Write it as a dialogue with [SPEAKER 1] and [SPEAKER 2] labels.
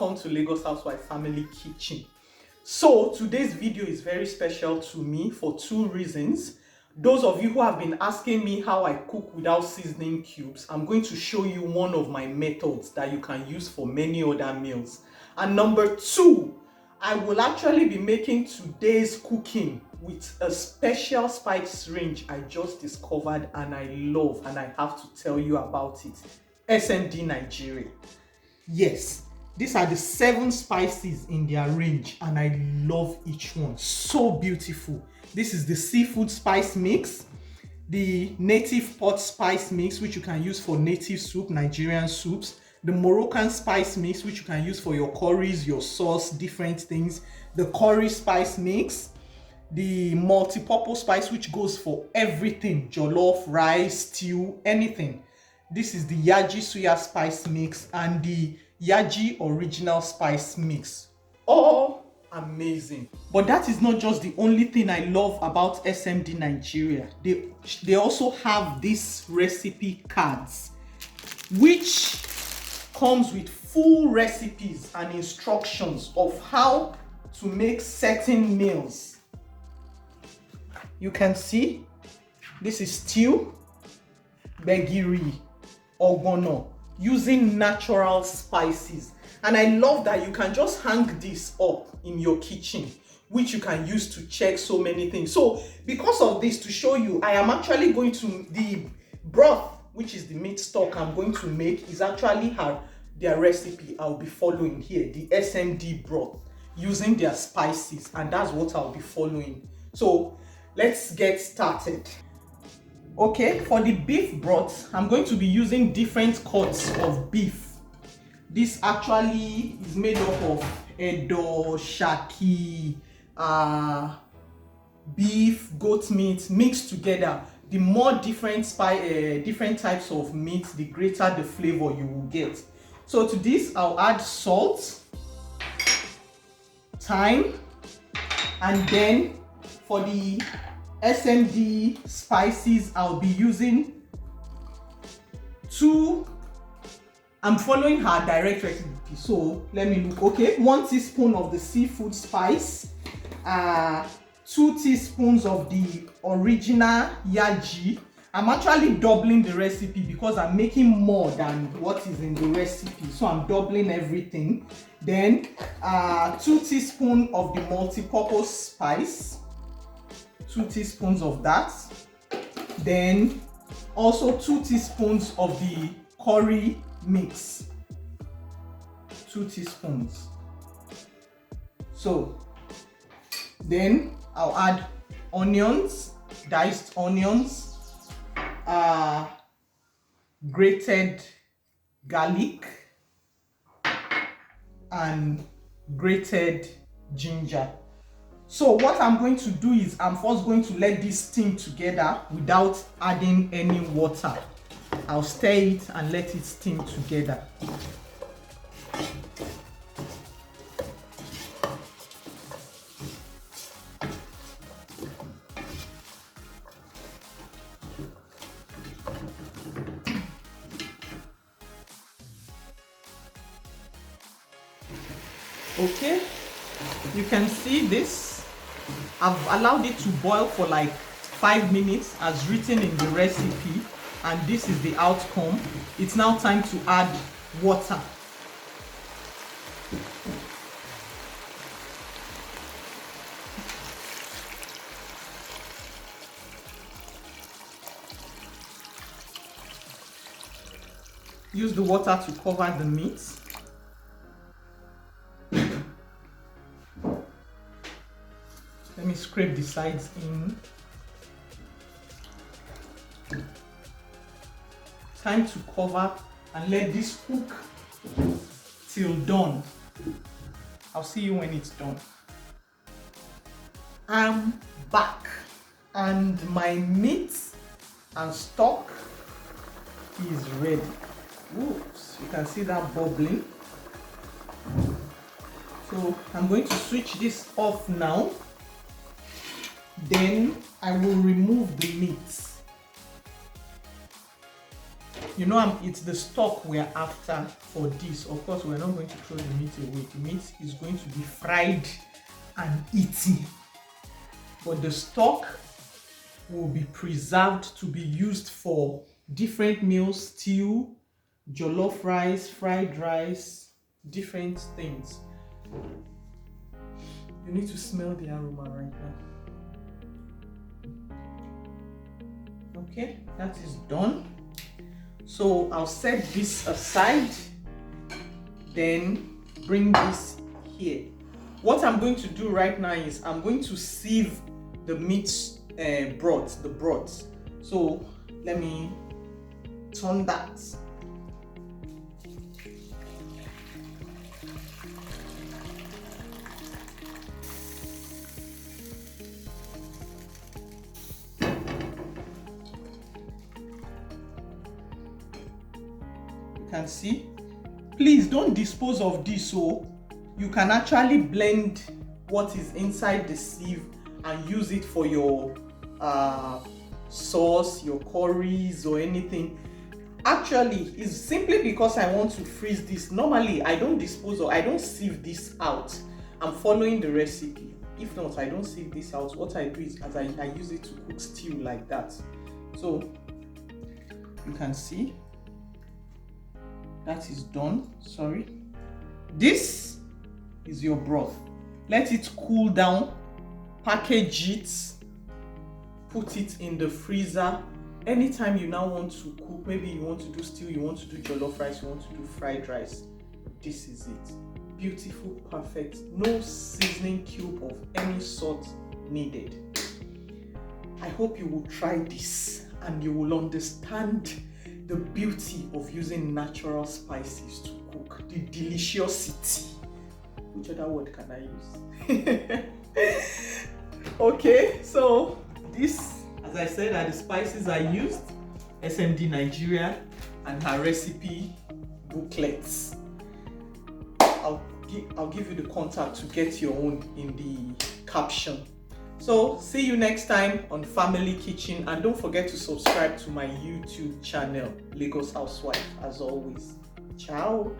[SPEAKER 1] welcome to Lagos Housewife Family Kitchen. So today's video is very special to me for two reasons. Those of you who have been asking me how I cook without seasoning cubes, I'm going to show you one of my methods that you can use for many other meals. And number two, I will actually be making today's cooking with a special spice range I just discovered and I love, and I have to tell you about it. SMD Nigeria. Yes, these are the 7 spices in their range and I love each one. So beautiful. This is the seafood spice mix, the native pot spice mix, which you can use for native soup, Nigerian soups, the Moroccan spice mix, which you can use for your curries, your sauce, different things, the curry spice mix, the multi-purpose spice, which goes for everything, jollof, rice, stew, anything. This is the Yaji Suya spice mix and the Yaji original spice mix. All amazing. But that is not just the only thing I love about SMD Nigeria. They also have these recipe cards, which comes with full recipes and instructions of how to make certain meals. You can see this is stew, begiri, ogbono, using natural spices. And I love that you can just hang this up in your kitchen, which you can use to check so many things. So because of this, to show you, I am actually going to, the broth, which is the meat stock I'm going to make, is actually their recipe I'll be following here, the SMD broth, using their spices, and that's what I'll be following. So let's get started. Okay, for the beef broth, I'm going to be using different cuts of beef. This actually is made up of edo, shaki, beef, goat meat mixed together. The more different types of meat, the greater the flavor you will get. So to this, I'll add salt, thyme, and then for the SMD spices, I'll be using I'm following her direct recipe, so let me look. Okay, 1 teaspoon of the seafood spice, 2 teaspoons of the original Yaji. I'm actually doubling the recipe because I'm making more than what is in the recipe, so I'm doubling everything. Then 2 teaspoons of the multi-purpose spice, 2 teaspoons of that. Then also 2 teaspoons of the curry mix, 2 teaspoons. So then I'll add onions, diced onions, grated garlic, and grated ginger. So what I'm going to do is I'm first going to let this steam together without adding any water. I'll stir it and let it steam together. Okay, you can see this. I've allowed it to boil for like 5 minutes as written in the recipe, and this is the outcome. It's now time to add water. Use the water to cover the meat. Let me scrape the sides in. Time to cover and let this cook till done. I'll see you when it's done. I'm back and my meat and stock is ready. Oops, you can see that bubbling. So I'm going to switch this off now. Then I will remove the meat. You know, it's the stock we're after for this. Of course, we're not going to throw the meat away. The meat is going to be fried and eaten. But the stock will be preserved to be used for different meals, stew, jollof rice, fried rice, different things. You need to smell the aroma right now. Okay, that is done. So I'll set this aside, then bring this here. What I'm going to do right now is I'm going to sieve the meat broth, the broth. So let me turn that. You can see. Please don't dispose of this, so you can actually blend what is inside the sieve and use it for your sauce, your curries or anything. Actually, it's simply because I want to freeze this. Normally I don't dispose or I don't sieve this out. I'm following the recipe. If not, I don't sieve this out. What I do is I use it to cook stew like that. So you can see that is done. Sorry, this is your broth. Let it cool down, package it, put it in the freezer. Anytime you now want to cook, maybe you want to do stew, you want to do jollof rice, you want to do fried rice, this is it. Beautiful, perfect, no seasoning cube of any sort needed. I hope you will try this and you will understand the beauty of using natural spices to cook, the deliciosity. Which other word can I use? Okay, so this, as I said, are the spices I used. SMD Nigeria and her recipe booklets. I'll give you the contact to get your own in the caption. So see you next time on Family Kitchen, and don't forget to subscribe to my YouTube channel, Lagos Housewife, as always. Ciao.